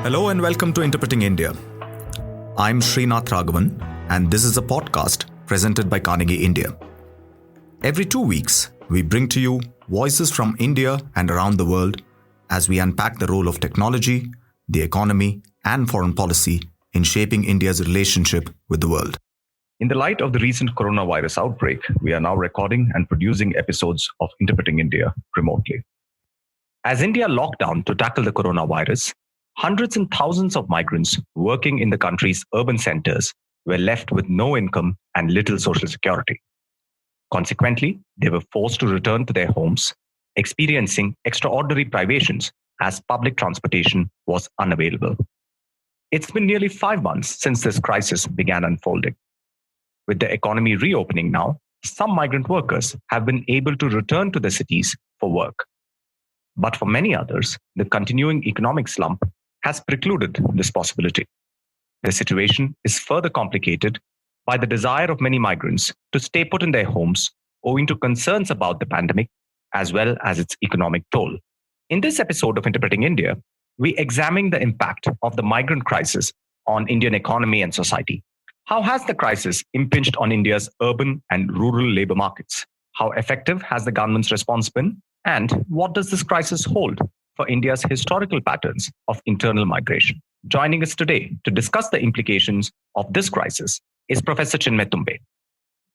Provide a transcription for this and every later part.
Hello and welcome to Interpreting India. I'm Srinath Raghavan, and this is a podcast presented by Carnegie India. Every 2 weeks, we bring to you voices from India and around the world as we unpack the role of technology, the economy, and foreign policy in shaping India's relationship with the world. In the light of the recent coronavirus outbreak, we are now recording and producing episodes of Interpreting India remotely. As India locked down to tackle the coronavirus, hundreds and thousands of migrants working in the country's urban centers were left with no income and little social security. Consequently, they were forced to return to their homes, experiencing extraordinary privations as public transportation was unavailable. It's been nearly 5 months since this crisis began unfolding. With the economy reopening now, some migrant workers have been able to return to the cities for work. But for many others, the continuing economic slump has precluded this possibility. The situation is further complicated by the desire of many migrants to stay put in their homes owing to concerns about the pandemic as well as its economic toll. In this episode of Interpreting India, we examine the impact of the migrant crisis on Indian economy and society. How has the crisis impinged on India's urban and rural labor markets? How effective has the government's response been? And what does this crisis hold for India's historical patterns of internal migration? Joining us today to discuss the implications of this crisis is Professor Chinmay Tumbe.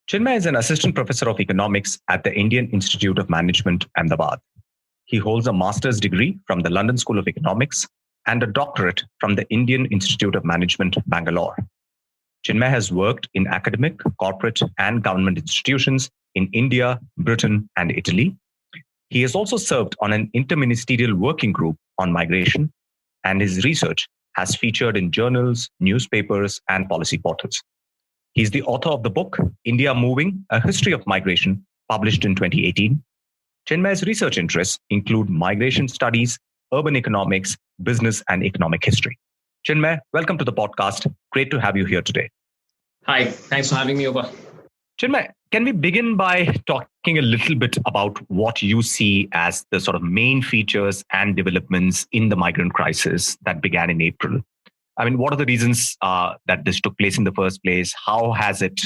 Chinmay is an assistant professor of economics at the Indian Institute of Management, Ahmedabad. He holds a master's degree from the London School of Economics and a doctorate from the Indian Institute of Management, Bangalore. Chinmay has worked in academic, corporate, and government institutions in India, Britain, and Italy. He has also served on an interministerial working group on migration, and his research has featured in journals, newspapers, and policy portals. He's the author of the book, India Moving, A History of Migration, published in 2018. Chinmay's research interests include migration studies, urban economics, business, and economic history. Chinmay, welcome to the podcast. Great to have you here today. Hi, thanks for having me over. Chinmay, can we begin by talking a little bit about what you see as the sort of main features and developments in the migrant crisis that began in April? I mean, what are the reasons that this took place in the first place? How has it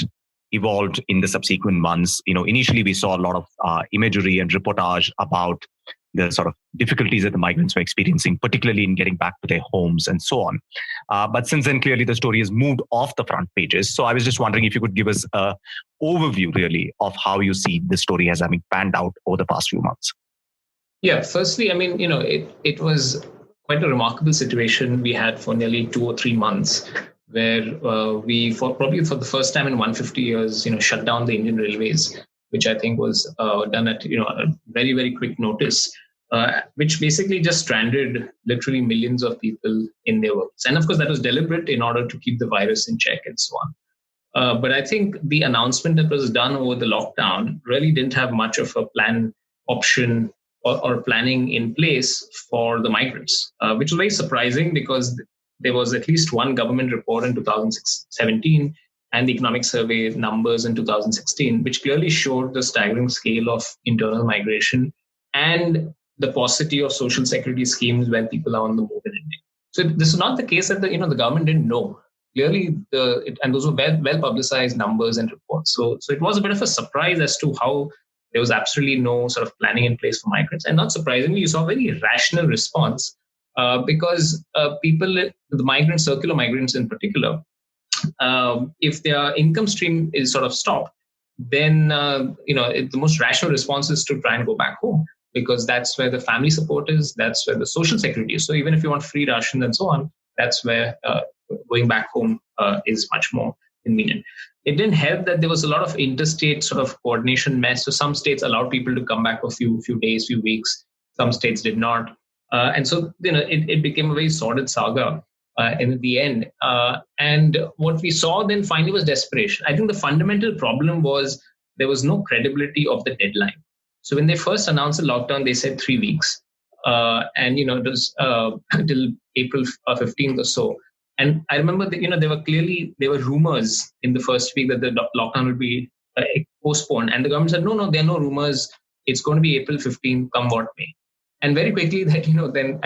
evolved in the subsequent months? Initially we saw a lot of imagery and reportage about the sort of difficulties that the migrants were experiencing, particularly in getting back to their homes and so on. But since then, clearly the story has moved off the front pages. So I was just wondering if you could give us an overview really of how you see the story as having panned out over the past few months. Yeah, firstly, I mean, it was quite a remarkable situation we had for nearly 2 or 3 months, where we, for the first time in 150 years, shut down the Indian Railways, which I think was done at a very, very quick notice, which basically just stranded literally millions of people in their works. And of course, that was deliberate in order to keep the virus in check and so on. But I think the announcement that was done over the lockdown really didn't have much of a plan option or planning in place for the migrants, which was very surprising because there was at least one government report in 2017 and the economic survey numbers in 2016, which clearly showed the staggering scale of internal migration and the paucity of social security schemes when people are on the move in India. So this is not the case that the government didn't know. Clearly, and those were well publicized numbers and reports. So it was a bit of a surprise as to how there was absolutely no sort of planning in place for migrants. And not surprisingly, you saw a very rational response because people, the migrants, circular migrants in particular, if their income stream is sort of stopped, then the most rational response is to try and go back home, because that's where the family support is, that's where the social security is. So even if you want free rations and so on, that's where going back home is much more convenient. It didn't help that there was a lot of interstate sort of coordination mess. So some states allowed people to come back for a few days, few weeks. Some states did not. And so it became a very sordid saga in the end. And what we saw then finally was desperation. I think the fundamental problem was there was no credibility of the deadline. So when they first announced the lockdown, they said 3 weeks. And it was until April 15th or so. And I remember that, there were rumors in the first week that the lockdown would be postponed. And the government said, no, there are no rumors. It's going to be April 15th, come what may. And very quickly that, then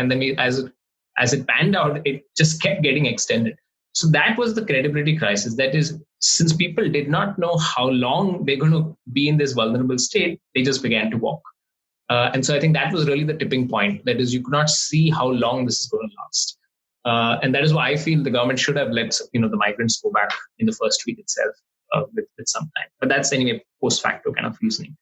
as it panned out, it just kept getting extended. So that was the credibility crisis. That is, since people did not know how long they're going to be in this vulnerable state, they just began to walk. And so I think that was really the tipping point. That is, you could not see how long this is going to last. And that is why I feel the government should have let the migrants go back in the first week itself with some time. But that's anyway post facto kind of reasoning.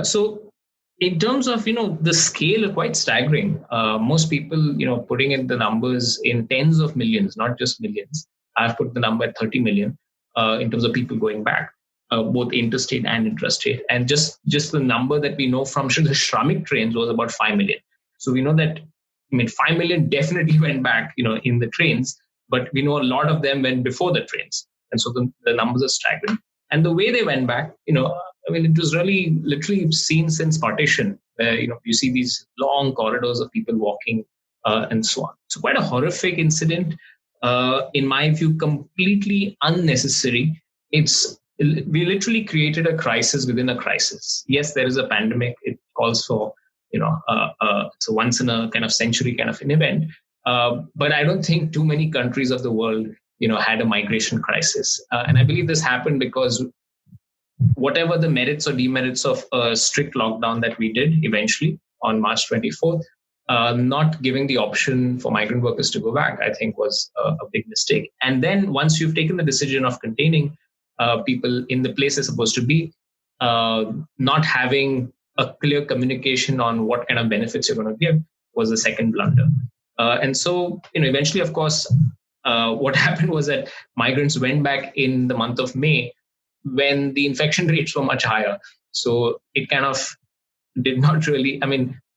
So in terms of the scale, quite staggering. Most people putting in the numbers in tens of millions, not just millions. I've put the number at 30 million in terms of people going back, both interstate and intrastate. And just the number that we know from the Shramik trains was about 5 million. So we know that 5 million definitely went back, in the trains, but we know a lot of them went before the trains. And so the numbers are staggering. And the way they went back, it was really literally seen since partition, where, you see these long corridors of people walking and so on. So quite a horrific incident, in my view, completely unnecessary. We literally created a crisis within a crisis. Yes, there is a pandemic. It calls for, it's a once in a kind of century kind of an event. But I don't think too many countries of the world, had a migration crisis. And I believe this happened because whatever the merits or demerits of a strict lockdown that we did eventually on March 24th, not giving the option for migrant workers to go back, I think was a big mistake. And then once you've taken the decision of containing people in the place they're supposed to be, not having a clear communication on what kind of benefits you're going to give was the second blunder. And so, eventually, of course, what happened was that migrants went back in the month of May when the infection rates were much higher. So it kind of did not really,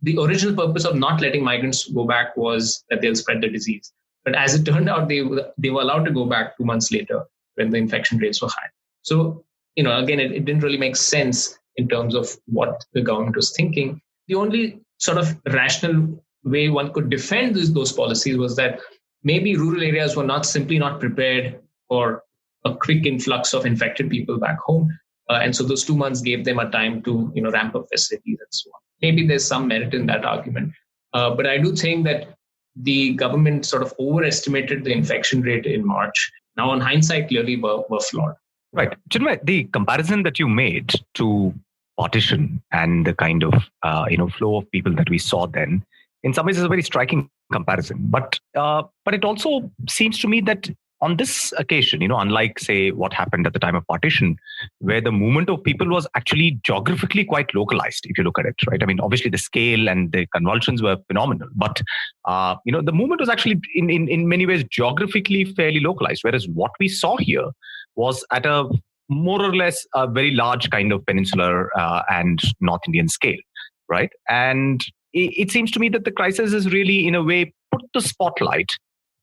the original purpose of not letting migrants go back was that they'll spread the disease. But as it turned out, they were allowed to go back 2 months later when the infection rates were high. So, again, it didn't really make sense in terms of what the government was thinking. The only sort of rational way one could defend those policies was that maybe rural areas were simply not prepared for a quick influx of infected people back home. And so those 2 months gave them a time to, ramp up facilities and so on. Maybe there's some merit in that argument. But I do think that the government sort of overestimated the infection rate in March. Now, on hindsight, clearly were flawed. Right. Chinmay, the comparison that you made to partition and the kind of, flow of people that we saw then, in some ways is a very striking comparison. But it also seems to me that on this occasion, unlike, say, what happened at the time of partition, where the movement of people was actually geographically quite localized, if you look at it, right? Obviously the scale and the convulsions were phenomenal, but, the movement was actually in many ways geographically fairly localized, whereas what we saw here was at a more or less a very large kind of peninsular and North Indian scale, right? And it seems to me that the crisis is really, in a way, put the spotlight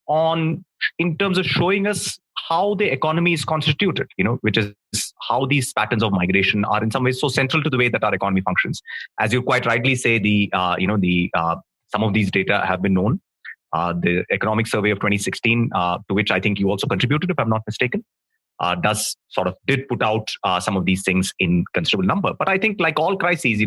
on, in terms of showing us how the economy is constituted, which is how these patterns of migration are in some ways so central to the way that our economy functions. As you quite rightly say, some of these data have been known. The economic survey of 2016, to which I think you also contributed, if I'm not mistaken, did put out some of these things in considerable number. But I think, like all crises,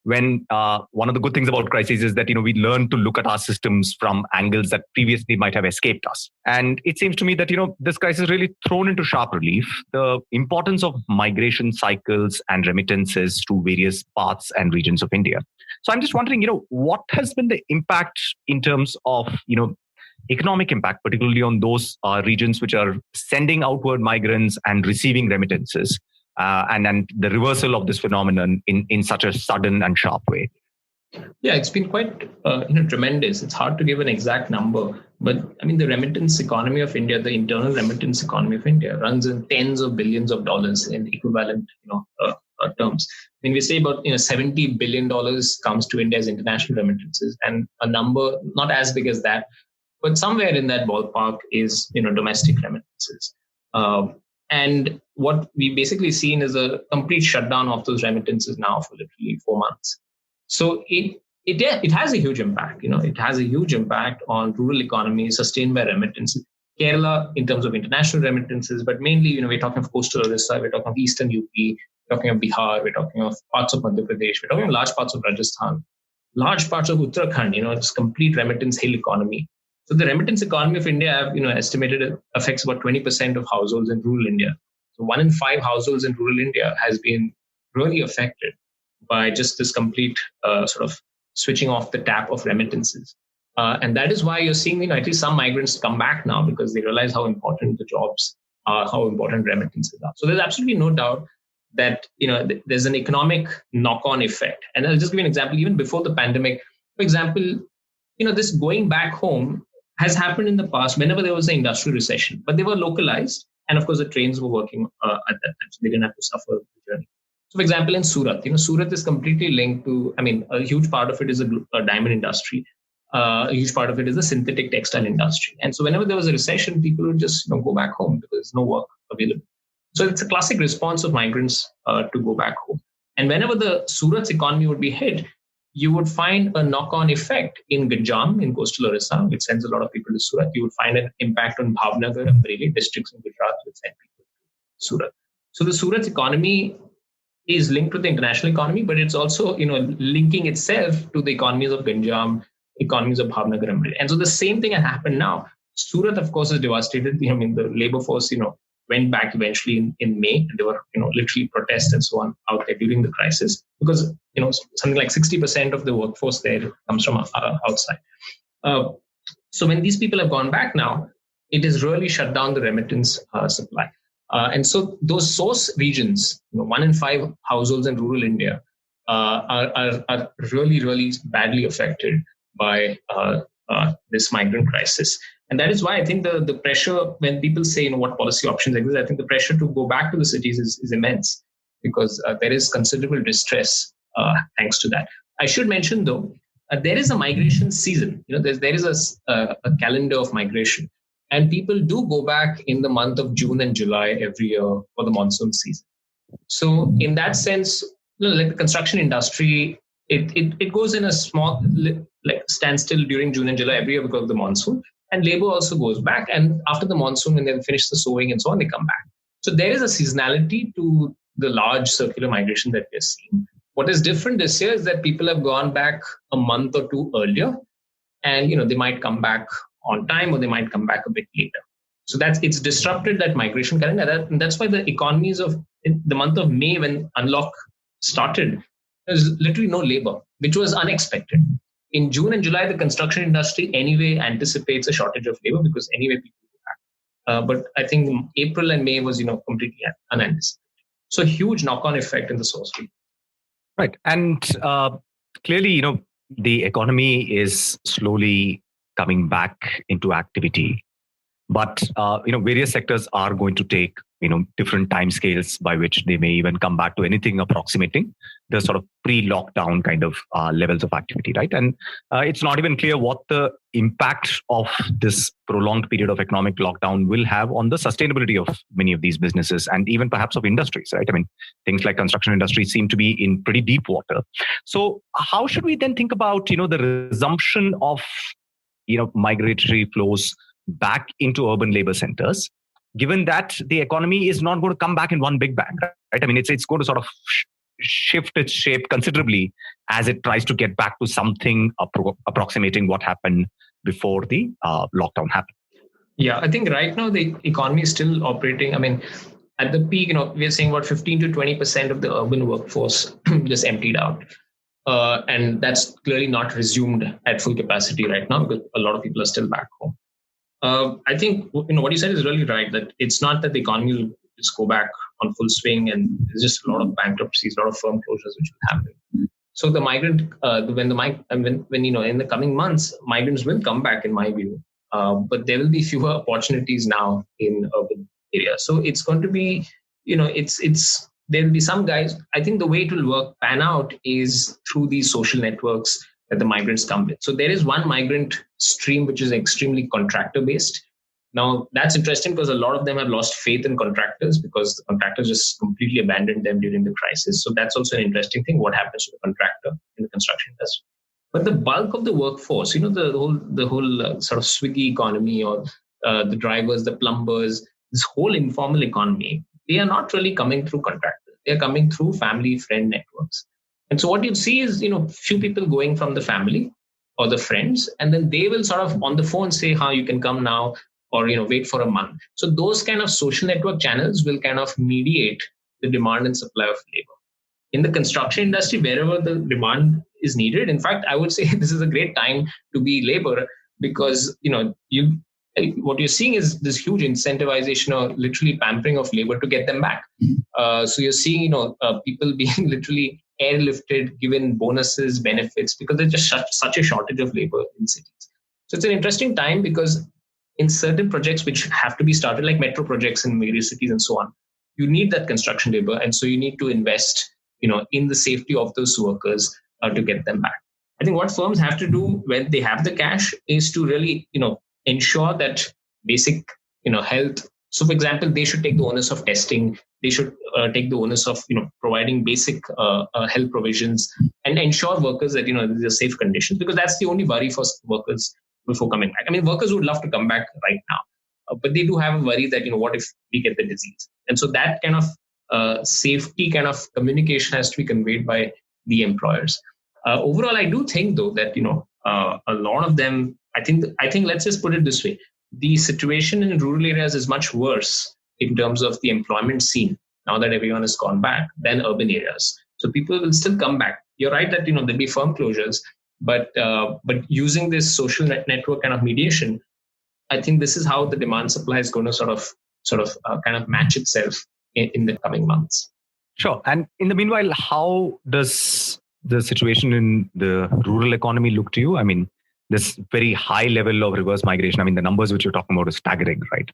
when one of the good things about crises is that, we learn to look at our systems from angles that previously might have escaped us. And it seems to me that, this crisis really thrown into sharp relief the importance of migration cycles and remittances to various parts and regions of India. So I'm just wondering, what has been the impact in terms of, economic impact, particularly on those regions which are sending outward migrants and receiving remittances, and the reversal of this phenomenon in such a sudden and sharp way? Yeah, it's been quite tremendous. It's hard to give an exact number, but the remittance economy of India, the internal remittance economy of India, runs in tens of billions of dollars in equivalent terms. We say about $70 billion comes to India as international remittances, and a number not as big as that, but somewhere in that ballpark is domestic remittances. And what we basically seen is a complete shutdown of those remittances now for literally 4 months. So it has a huge impact. It has a huge impact on rural economies sustained by remittances. Kerala in terms of international remittances, but mainly we're talking of coastal Orissa, we're talking of eastern UP, we're talking of Bihar, we're talking of parts of Madhya Pradesh, we're talking of large parts of Rajasthan, large parts of Uttarakhand. It's complete remittance hill economy. So the remittance economy of India, I've estimated it affects about 20% of households in rural India. So 1 in 5 households in rural India has been really affected by just this complete sort of switching off the tap of remittances. And that is why you're seeing, at least some migrants come back now because they realize how important the jobs are, how important remittances are. So there's absolutely no doubt that, there's an economic knock-on effect. And I'll just give you an example. Even before the pandemic, for example, this going back home has happened in the past whenever there was an industrial recession, but they were localized. And of course, the trains were working at that time, so they didn't have to suffer the journey. So, for example, in Surat, Surat is completely linked to, a huge part of it is a diamond industry. A huge part of it is the synthetic textile industry. And so whenever there was a recession, people would just go back home because there's no work available. So it's a classic response of migrants to go back home. And whenever the Surat's economy would be hit, you would find a knock-on effect in Ganjam, in coastal Orissa, which sends a lot of people to Surat. You would find an impact on Bhavnagar and Bareilly districts in Gujarat, which send people to Surat. So the Surat's economy is linked to the international economy, but it's also, linking itself to the economies of Ganjam, economies of Bhavnagar and Bareilly. And so the same thing has happened now. Surat, of course, is devastated. The labor force, went back eventually in May, and there were, literally protests and so on out there during the crisis because, something like 60% of the workforce there comes from outside. So when these people have gone back now, it has really shut down the remittance supply. And so those source regions, 1 in 5 households in rural India are really, really badly affected by this migrant crisis. And that is why I think the pressure, when people say, what policy options exist, I think the pressure to go back to the cities is immense because there is considerable distress thanks to that. I should mention, though, there is a migration season. There is a calendar of migration. And people do go back in the month of June and July every year for the monsoon season. So in that sense, like the construction industry, it goes in a small standstill during June and July every year because of the monsoon. And labor also goes back. And after the monsoon, when they finish the sowing and so on, they come back. So there is a seasonality to the large circular migration that we're seeing. What is different this year is that people have gone back a month or two earlier. And, they might come back on time or they might come back a bit later. So it's disrupted that migration calendar. And that's why the economies of the month of May, when unlock started, there's literally no labor, which was unexpected. In June and July, the construction industry anyway anticipates a shortage of labor because anyway people go back. But I think April and May was, completely unanticipated. So huge knock-on effect in the source region. Right. And clearly, the economy is slowly coming back into activity. But, various sectors are going to take, different timescales by which they may even come back to anything approximating the sort of pre-lockdown kind of levels of activity, right? And it's not even clear what the impact of this prolonged period of economic lockdown will have on the sustainability of many of these businesses and even perhaps of industries, right? I mean, things like construction industry seem to be in pretty deep water. So how should we then think about, the resumption of, migratory flows back into urban labor centers, given that the economy is not going to come back in one big bang, right? I mean, it's going to sort of shift its shape considerably as it tries to get back to something approximating what happened before the lockdown happened. Yeah, I think right now the economy is still operating. I mean, at the peak, we're saying about 15 to 20% of the urban workforce just emptied out. And that's clearly not resumed at full capacity right now because a lot of people are still back home. I think what you said is really right, that it's not that the economy will just go back on full swing and there's just a lot of bankruptcies, a lot of firm closures which will happen. So the migrant, when in the coming months, migrants will come back in my view, but there will be fewer opportunities now in urban areas. So it's going to be, there will be some guys. I think the way it will pan out is through these social networks that the migrants come with. So there is one migrant stream which is extremely contractor based. Now that's interesting because a lot of them have lost faith in contractors because the contractors just completely abandoned them during the crisis. So that's also an interesting thing. What happens to the contractor in the construction industry? But the bulk of the workforce, the whole sort of Swiggy economy or the drivers, the plumbers, this whole informal economy, they are not really coming through contractors. They are coming through family, friend networks. And so what you see is, few people going from the family, or the friends, and then they will sort of on the phone say, you can come now, or wait for a month. So those kind of social network channels will kind of mediate the demand and supply of labor. In the construction industry, wherever the demand is needed, in fact, I would say this is a great time to be labor, because what you're seeing is this huge incentivization or literally pampering of labor to get them back. So you're seeing people being literally airlifted, given bonuses, benefits, because there's just such a shortage of labor in cities. So it's an interesting time, because in certain projects which have to be started, like metro projects in various cities and so on, you need that construction labor, and so you need to invest in the safety of those workers to get them back. I think what firms have to do when they have the cash is to really ensure that basic health. So for example, they should take the onus of testing. They should take the onus of providing basic health provisions, and ensure workers that these are safe conditions, because that's the only worry for workers before coming back. I mean, workers would love to come back right now, but they do have a worry that what if we get the disease? And so that kind of safety kind of communication has to be conveyed by the employers. Overall, I do think though that a lot of them, I think let's just put it this way: the situation in rural areas is much worse in terms of the employment scene now that everyone has gone back than urban areas. So people will still come back. You're right that there'll be firm closures, but using this social network kind of mediation, I think this is how the demand supply is going to sort of kind of match itself in the coming months. Sure. And in the meanwhile, how does the situation in the rural economy look to you? I mean, this very high level of reverse migration, I mean, the numbers which you're talking about is staggering, right?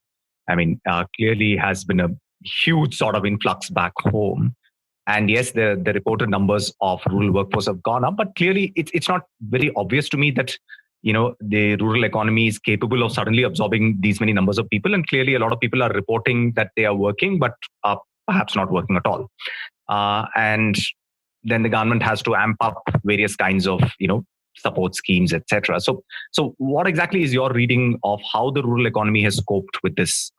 I mean, clearly has been a huge sort of influx back home. And yes, the reported numbers of rural workforce have gone up, but clearly it's not very obvious to me that the rural economy is capable of suddenly absorbing these many numbers of people. And clearly a lot of people are reporting that they are working, but perhaps not working at all. And then the government has to amp up various kinds of, support schemes, etc. So what exactly is your reading of how the rural economy has coped with this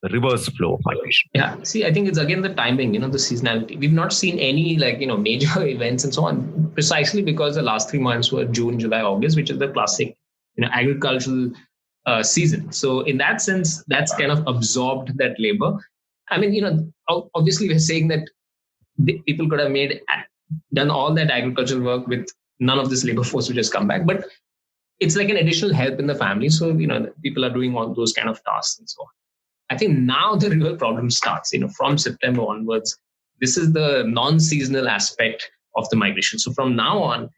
reverse flow of migration? Yeah, see, I think it's again the timing, the seasonality. We've not seen any major events and so on, precisely because the last 3 months were June, July, August, which is the classic agricultural season. So in that sense, that's kind of absorbed that labor. I mean, obviously we're saying that people could have done all that agricultural work with none of this labor force which has come back, but it's like an additional help in the family. So, people are doing all those kind of tasks and so on. I think now the real problem starts, from September onwards. This is the non-seasonal aspect of the migration. So from now on,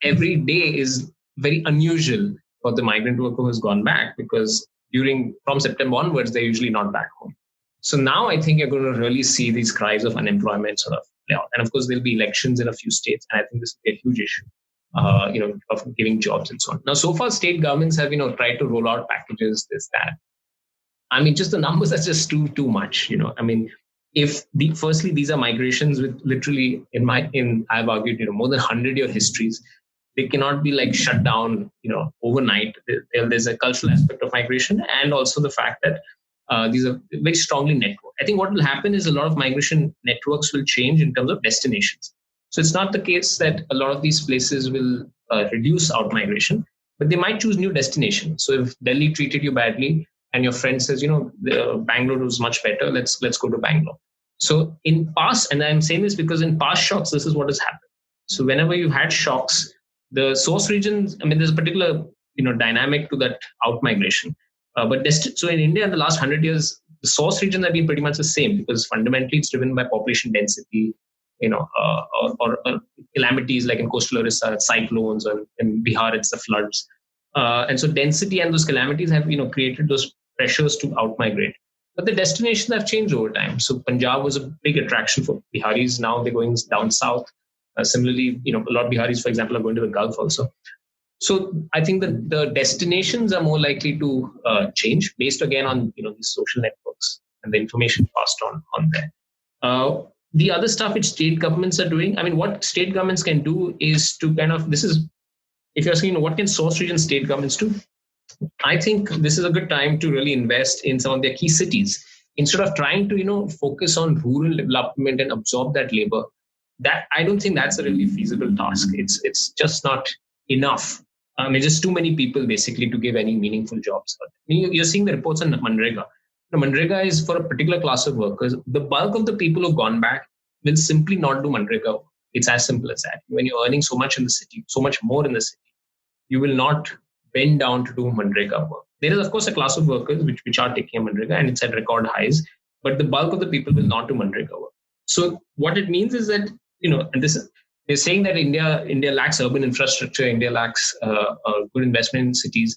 every day is very unusual for the migrant worker who has gone back, because from September onwards, they're usually not back home. So now I think you're going to really see these cries of unemployment sort of play out. And of course, there'll be elections in a few states. And I think this will be a huge issue, of giving jobs and so on. Now, so far, state governments have, tried to roll out packages, this, that. I mean, just the numbers are just too much, I mean, firstly, these are migrations with literally, I've argued, more than 100-year histories. They cannot be shut down, overnight. There's a cultural aspect of migration, and also the fact that these are very strongly networked. I think what will happen is a lot of migration networks will change in terms of destinations. So it's not the case that a lot of these places will reduce out migration, but they might choose new destinations. So if Delhi treated you badly and your friend says, Bangalore was much better, let's go to Bangalore. So in past, and I'm saying this because in past shocks, this is what has happened. So whenever you've had shocks, the source regions, I mean, there's a particular dynamic to that out migration. So in India, in the last 100 years, the source regions have been pretty much the same, because fundamentally it's driven by population density, or calamities like in coastal Orissa, cyclones, or in Bihar, it's the floods. And so density and those calamities have, created those pressures to out-migrate. But the destinations have changed over time. So Punjab was a big attraction for Biharis. Now they're going down south. Similarly, a lot of Biharis, for example, are going to the Gulf also. So I think that the destinations are more likely to change based again on these social networks and the information passed on there. The other stuff which state governments are doing, I mean, what state governments can do is to if you're asking what can source region state governments do, I think this is a good time to really invest in some of their key cities instead of trying to focus on rural development and absorb that labor. That I don't think that's a really feasible task. It's just not enough Just too many people basically to give any meaningful jobs. You're seeing the reports on Manrega. Manrega is for a particular class of workers. The bulk of the people who've gone back will simply not do Manrega work. It's as simple as that. When you're earning so much in the city, so much more in the city, you will not bend down to do Manrega work. There is, of course, a class of workers which are taking a Manrega, and it's at record highs, but the bulk of the people will not do Manrega work. So what it means is that, and this they're saying that India lacks urban infrastructure, India lacks good investment in cities.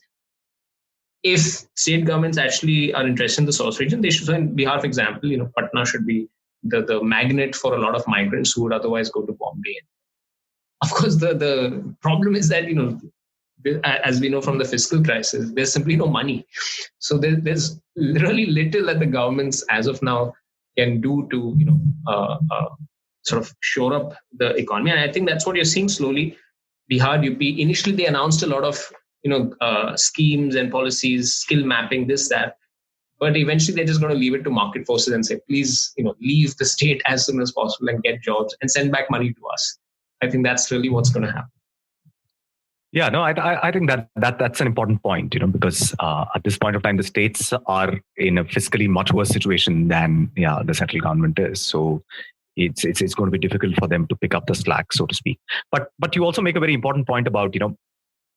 If state governments actually are interested in the source region, they should, so in Bihar, for example, Patna should be the magnet for a lot of migrants who would otherwise go to Bombay. Of course, the problem is that, as we know from the fiscal crisis, there's simply no money. So there's really little that the governments as of now can do to, sort of shore up the economy. And I think that's what you're seeing slowly. Bihar, UP, initially they announced a lot of, schemes and policies, skill mapping, this, that. But eventually they're just going to leave it to market forces and say, please, leave the state as soon as possible and get jobs and send back money to us. I think that's really what's going to happen. Yeah, no, I think that's an important point, because at this point of time, the states are in a fiscally much worse situation than the central government is. So it's going to be difficult for them to pick up the slack, so to speak. But you also make a very important point about,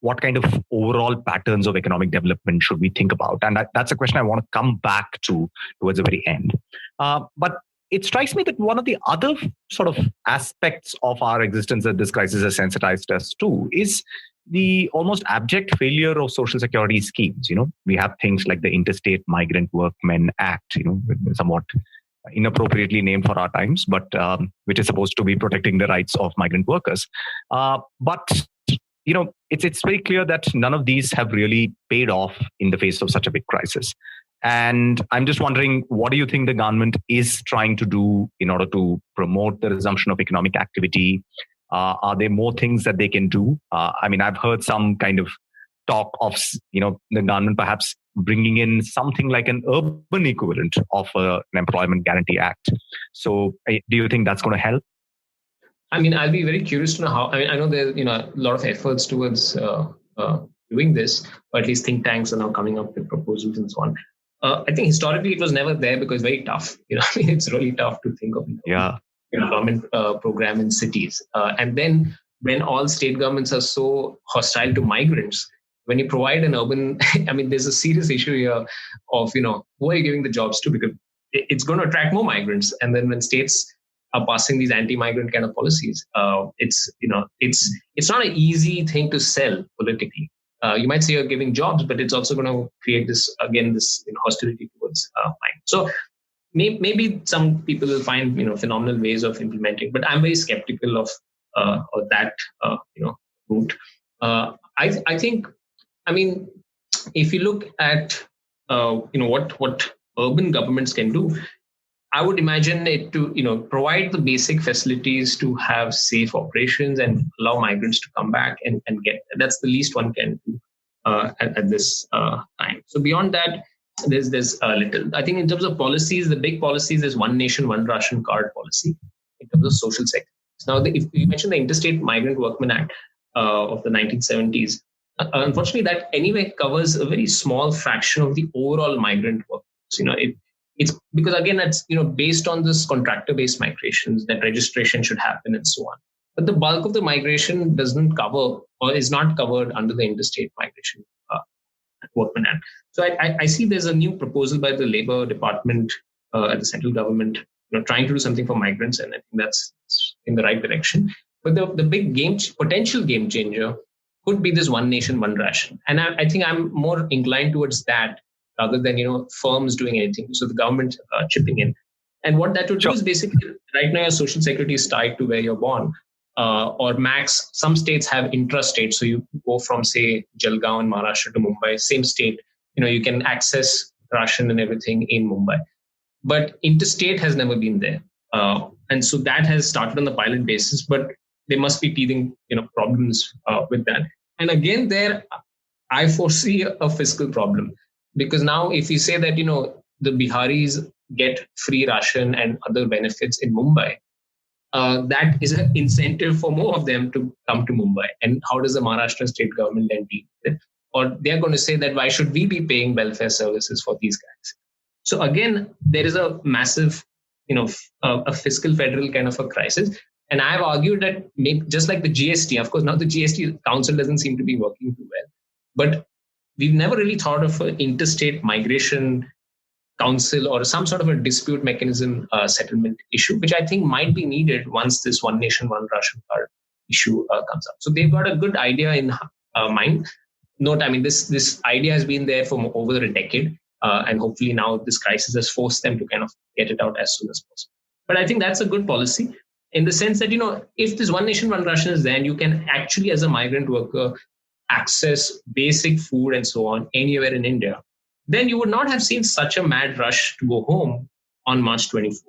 what kind of overall patterns of economic development should we think about? And that's a question I want to come back to towards the very end. But it strikes me that one of the other sort of aspects of our existence that this crisis has sensitized us to is the almost abject failure of social security schemes. We have things like the Interstate Migrant Workmen Act, somewhat inappropriately named for our times, but which is supposed to be protecting the rights of migrant workers. But it's very clear that none of these have really paid off in the face of such a big crisis. And I'm just wondering, what do you think the government is trying to do in order to promote the resumption of economic activity? Are there more things that they can do? I've heard some kind of talk of, the government perhaps bringing in something like an urban equivalent of an Employment Guarantee Act. So do you think that's going to help? I'll be very curious to know how. I know there's a lot of efforts towards doing this, or at least think tanks are now coming up with proposals and so on. I think historically it was never there because it's very tough. It's really tough to think of government program in cities. And then when all state governments are so hostile to migrants, when you provide an urban, there's a serious issue here of who are you giving the jobs to, because it's going to attract more migrants. And then when states are passing these anti-migrant kind of policies, it's not an easy thing to sell politically. You might say you're giving jobs, but it's also going to create this hostility towards migrants. So maybe some people will find phenomenal ways of implementing, but I'm very skeptical of that route. I think if you look at what urban governments can do, I would imagine it to, provide the basic facilities to have safe operations and allow migrants to come back and get. That's the least one can do at this time. So beyond that, there's little. I think in terms of policies, the big policies is one nation, one ration card policy in terms of social sector. Now, if you mentioned the Interstate Migrant Workmen Act of the 1970s, unfortunately, that anyway covers a very small fraction of the overall migrant workforce. It's because, again, that's based on this contractor-based migrations that registration should happen and so on. But the bulk of the migration doesn't cover or is not covered under the Interstate Migration Workmen Act. So I see there's a new proposal by the Labour Department at the central government, trying to do something for migrants, and I think that's in the right direction. But the big potential game changer could be this one nation, one ration. And I think I'm more inclined towards that rather than, firms doing anything. So the government chipping in. And what that would do is basically, right now your social security is tied to where you're born. Or max, some states have intrastate. So you go from, say, Jalgaon in Maharashtra to Mumbai, same state, you can access ration and everything in Mumbai. But interstate has never been there. And so that has started on the pilot basis, but there must be teething, problems with that. And again, there, I foresee a fiscal problem. Because now if you say that, the Biharis get free ration and other benefits in Mumbai, that is an incentive for more of them to come to Mumbai. And how does the Maharashtra state government then deal with it? Or they're going to say that why should we be paying welfare services for these guys? So again, there is a massive, a fiscal federal kind of a crisis. And I've argued that just like the GST, of course, now the GST council doesn't seem to be working too well, but we've never really thought of an interstate migration council or some sort of a dispute mechanism settlement issue, which I think might be needed once this one nation, one ration card issue comes up. So they've got a good idea in mind. Note, I mean, this idea has been there for over a decade. And hopefully now this crisis has forced them to kind of get it out as soon as possible. But I think that's a good policy in the sense that, if this one nation, one ration is there, and you can actually, as a migrant worker, access basic food and so on anywhere in India, then you would not have seen such a mad rush to go home on March 24th.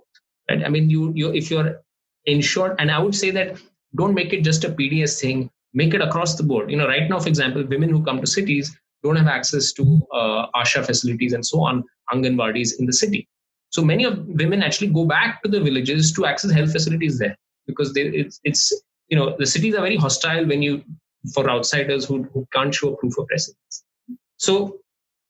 Right? I mean, you if you're insured, and I would say that don't make it just a PDS thing, make it across the board. Right now, for example, women who come to cities don't have access to ASHA facilities and so on, Anganwadis in the city. So many of women actually go back to the villages to access health facilities there because the cities are very hostile for outsiders who can't show proof of residence. So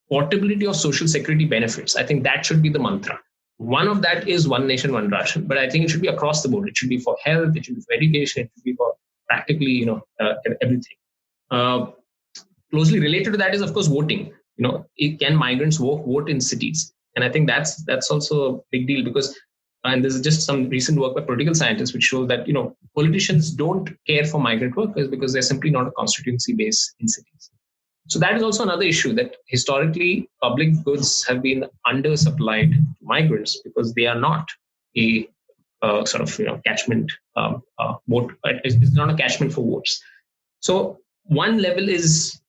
portability of social security benefits, I think that should be the mantra. One of that is one nation, one ration, but I think it should be across the board. It should be for health, it should be for education, it should be for practically, everything. Closely related to that is, of course, voting. Can migrants vote in cities? And I think that's also a big deal because, and there's just some recent work by political scientists which shows that, politicians don't care for migrant workers because they're simply not a constituency base in cities. So that is also another issue that historically public goods have been undersupplied to migrants because they are not a sort of, catchment vote. It's not a catchment for votes. So one level is,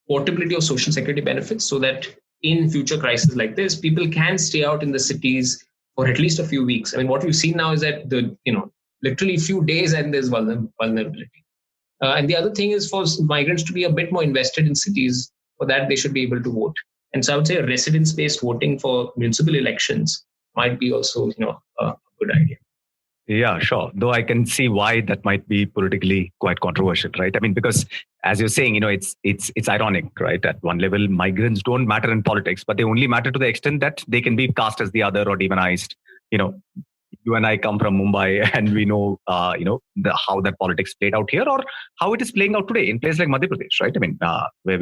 portability of social security benefits so that in future crises like this, people can stay out in the cities for at least a few weeks. I mean, what we've seen now is that literally a few days and there's vulnerability. And the other thing is for migrants to be a bit more invested in cities. For that, they should be able to vote. And so I would say a residence-based voting for municipal elections might be also, a good idea. Yeah, sure. Though I can see why that might be politically quite controversial, right? I mean, because as you're saying, it's ironic, right? At one level, migrants don't matter in politics, but they only matter to the extent that they can be cast as the other or demonized. You and I come from Mumbai, and we know, how that politics played out here, or how it is playing out today in places like Madhya Pradesh, right? I mean, where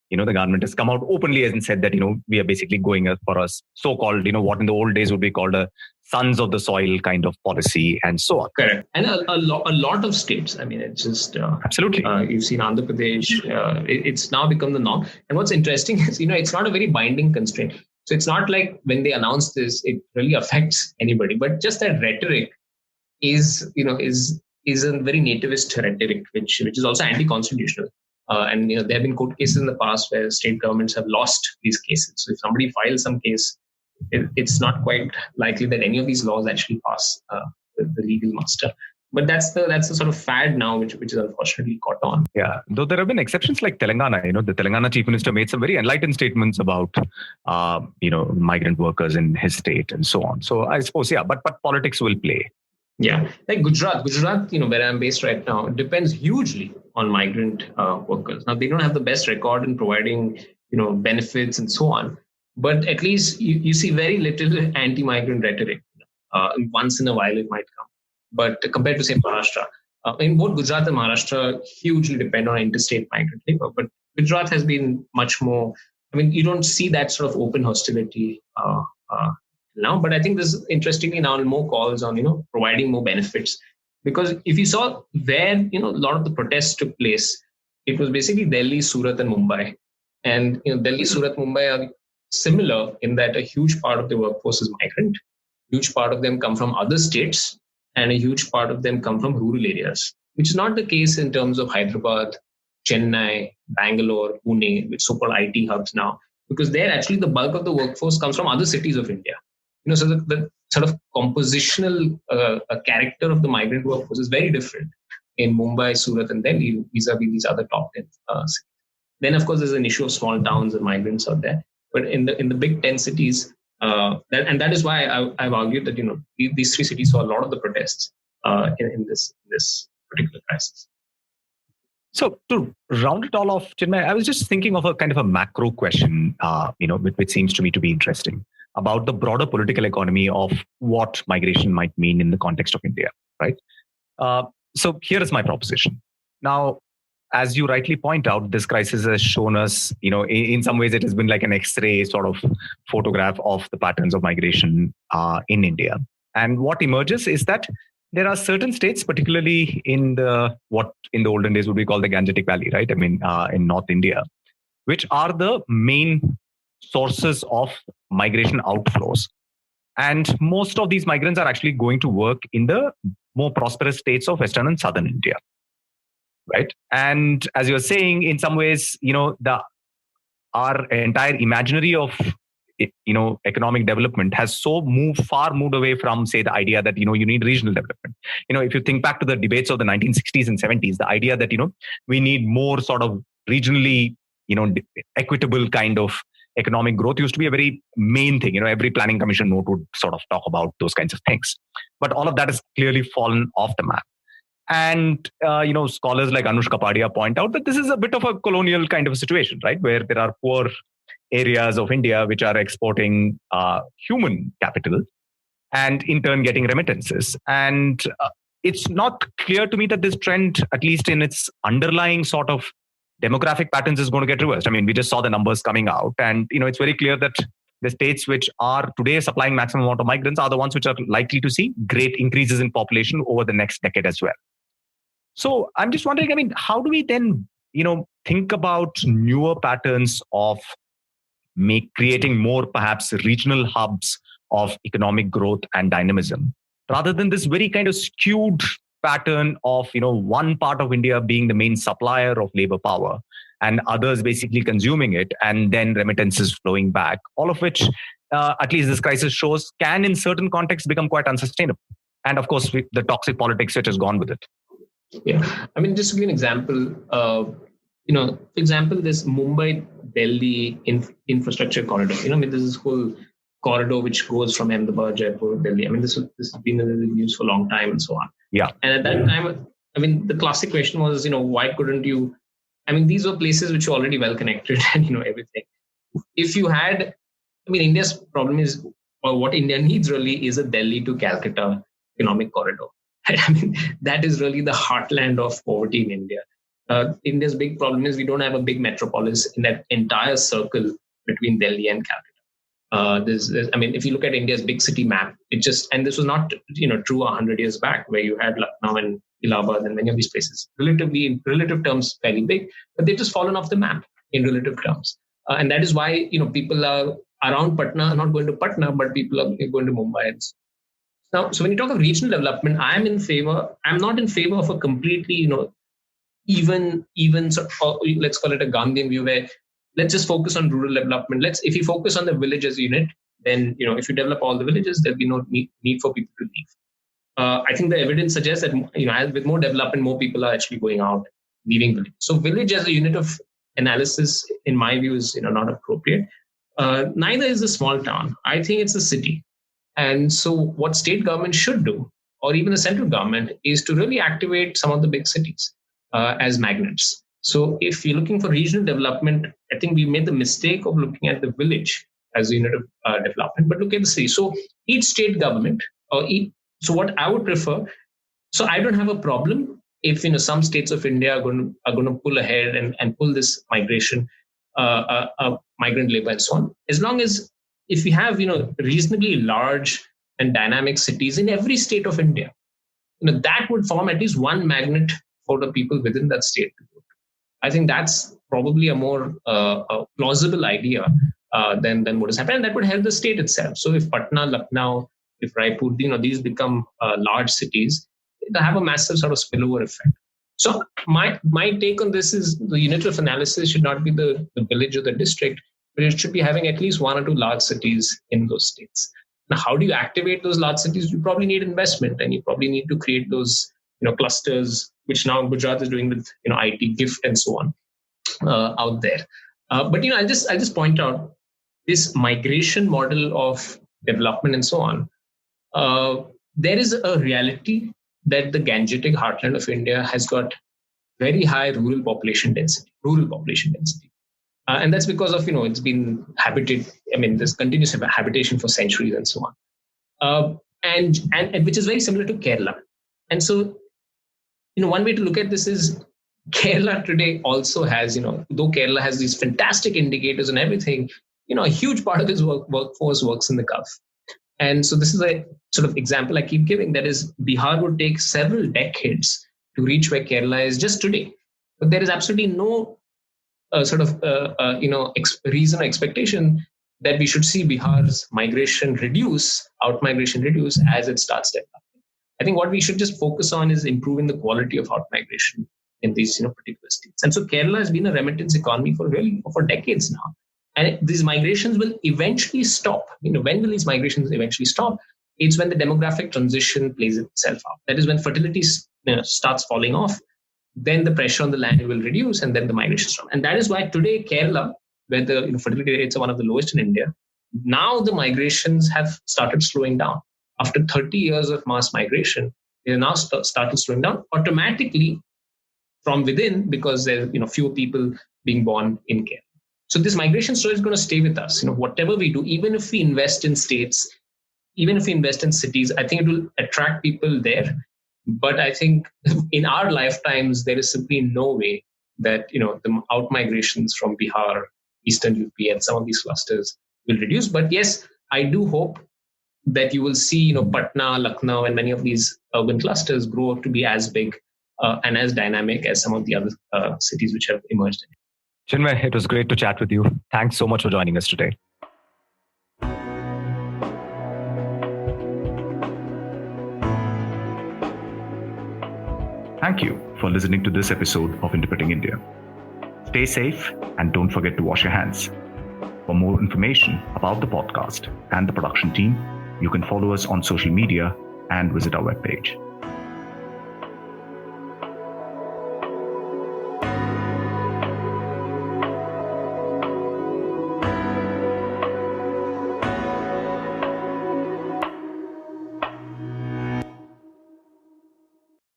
the government has come out openly and said that, we are basically going for a so-called, what in the old days would be called a sons of the soil kind of policy and so on. Correct. And a lot of states, I mean, it's just... Absolutely. You've seen Andhra Pradesh, it's now become the norm. And what's interesting is, it's not a very binding constraint. So it's not like when they announce this, it really affects anybody. But just that rhetoric is a very nativist rhetoric, which is also anti-constitutional. And there have been court cases in the past where state governments have lost these cases. So if somebody files some case, it's not quite likely that any of these laws actually pass the legal muster. But that's the sort of fad now, which is unfortunately caught on. Yeah, though there have been exceptions like Telangana. The Telangana chief minister made some very enlightened statements about migrant workers in his state and so on. So I suppose, yeah, but politics will play. Yeah, like Gujarat, where I'm based right now, depends hugely on migrant workers. Now, they don't have the best record in providing, benefits and so on. But at least you see very little anti-migrant rhetoric. Once in a while, it might come. But compared to, say, Maharashtra, in both Gujarat and Maharashtra, hugely depend on interstate migrant labor. But Gujarat has been much more, you don't see that sort of open hostility now. But I think there's, interestingly, now more calls on, providing more benefits. Because if you saw where, a lot of the protests took place, it was basically Delhi, Surat and Mumbai. And, Delhi, Surat, Mumbai are similar in that a huge part of the workforce is migrant. Huge part of them come from other states. And a huge part of them come from rural areas, which is not the case in terms of Hyderabad, Chennai, Bangalore, Pune, which so-called IT hubs now, because there actually the bulk of the workforce comes from other cities of India. So the sort of compositional character of the migrant workforce is very different in Mumbai, Surat, and Delhi vis-a-vis these other top 10 cities. Then, of course, there's an issue of small towns and migrants out there. But in the big 10 cities, That is why I've argued that these three cities saw a lot of the protests in this particular crisis. So to round it all off, Chinmay, I was just thinking of a kind of a macro question, which seems to me to be interesting about the broader political economy of what migration might mean in the context of India, right? So here is my proposition. Now, as you rightly point out, this crisis has shown us, in some ways it has been like an X-ray sort of photograph of the patterns of migration in India. And what emerges is that there are certain states, particularly in what in the olden days would be called the Gangetic Valley, right? I mean, in North India, which are the main sources of migration outflows. And most of these migrants are actually going to work in the more prosperous states of Western and Southern India. Right. And as you're saying, in some ways, our entire imaginary of, economic development has far moved away from, say, the idea that, you need regional development. If you think back to the debates of the 1960s and 70s, the idea that, we need more sort of regionally, equitable kind of economic growth used to be a very main thing. Every planning commission note would sort of talk about those kinds of things. But all of that has clearly fallen off the map. And, scholars like Anush Kapadia point out that this is a bit of a colonial kind of a situation, right? Where there are poor areas of India which are exporting human capital and in turn getting remittances. And it's not clear to me that this trend, at least in its underlying sort of demographic patterns, is going to get reversed. I mean, we just saw the numbers coming out and, it's very clear that the states which are today supplying maximum amount of migrants are the ones which are likely to see great increases in population over the next decade as well. So I'm just wondering, I mean, how do we then, think about newer patterns of creating more perhaps regional hubs of economic growth and dynamism, rather than this very kind of skewed pattern of, one part of India being the main supplier of labor power and others basically consuming it and then remittances flowing back, all of which, at least this crisis shows, can in certain contexts become quite unsustainable. And of course, the toxic politics which has gone with it. Yeah, I mean, just to give an example, for example, this Mumbai-Delhi infrastructure corridor. There's this whole corridor which goes from Ahmedabad, Jaipur, Delhi. I mean, this has been in the news for a long time and so on. Yeah. And at that time, I mean, the classic question was, why couldn't you? I mean, these were places which were already well connected and everything. If you had, I mean, India's problem is, or what India needs really is a Delhi to Calcutta economic corridor. I mean, that is really the heartland of poverty in India. India's big problem is we don't have a big metropolis in that entire circle between Delhi and Calcutta. I mean, if you look at India's big city map, and this was not, true 100 years back, where you had Lucknow and Allahabad and many of these places, in relative terms, fairly big, but they've just fallen off the map in relative terms. And that is why, people are around Patna, not going to Patna, but people are going to Mumbai and so. Now, so when you talk of regional development, I'm not in favor of a completely, even let's call it a Gandhian view where let's just focus on rural development. If you focus on the village as a unit, then, if you develop all the villages, there'll be no need for people to leave. I think the evidence suggests that, with more development, more people are actually going out, leaving village. So village as a unit of analysis, in my view, is, not appropriate. Neither is a small town. I think it's a city. And so what state government should do, or even the central government, is to really activate some of the big cities as magnets. So if you're looking for regional development, I think we made the mistake of looking at the village as a unit of development, but look at the city. So each state government, so what I would prefer, so I don't have a problem if some states of India are going to pull ahead and pull this migration, migrant labor and so on, as long as if we have, reasonably large and dynamic cities in every state of India, that would form at least one magnet for the people within that state to go to. I think that's probably a more plausible idea than what has happened. And that would help the state itself. So if Patna, Lucknow, if Raipur, these become large cities, they have a massive sort of spillover effect. So my take on this is the unit of analysis should not be the village or the district, but it should be having at least one or two large cities in those states. Now, how do you activate those large cities? You probably need investment, and you probably need to create those, clusters, which now Gujarat is doing with, IT, GIFT, and so on out there. But I'll just point out, this migration model of development and so on, there is a reality that the Gangetic heartland of India has got very high rural population density. And that's because of, it's been habited. I mean, there's continuous habitation for centuries and so on. And which is very similar to Kerala. And so, one way to look at this is Kerala today also has, though Kerala has these fantastic indicators and everything, a huge part of its workforce works in the Gulf. And so this is a sort of example I keep giving, that is, Bihar would take several decades to reach where Kerala is just today. But there is absolutely no reason or expectation that we should see Bihar's out-migration reduce as it starts developing. I think what we should just focus on is improving the quality of out-migration in these particular states. And so Kerala has been a remittance economy for decades now. And these migrations will eventually stop. When will these migrations eventually stop? It's when the demographic transition plays itself out. That is when fertility starts falling off. Then the pressure on the land will reduce, and then the migration stop. And that is why today Kerala, where the fertility rates are one of the lowest in India, now the migrations have started slowing down. After 30 years of mass migration, they are now started slowing down automatically from within, because there are fewer people being born in Kerala. So this migration story is going to stay with us. Whatever we do, even if we invest in states, even if we invest in cities, I think it will attract people there. But I think in our lifetimes, there is simply no way that the out migrations from Bihar, Eastern UP, and some of these clusters will reduce. But yes, I do hope that you will see Patna, Lucknow, and many of these urban clusters grow up to be as big and as dynamic as some of the other cities which have emerged. Chinmay, it was great to chat with you. Thanks so much for joining us today. Thank you for listening to this episode of Interpreting India. Stay safe and don't forget to wash your hands. For more information about the podcast and the production team, you can follow us on social media and visit our webpage.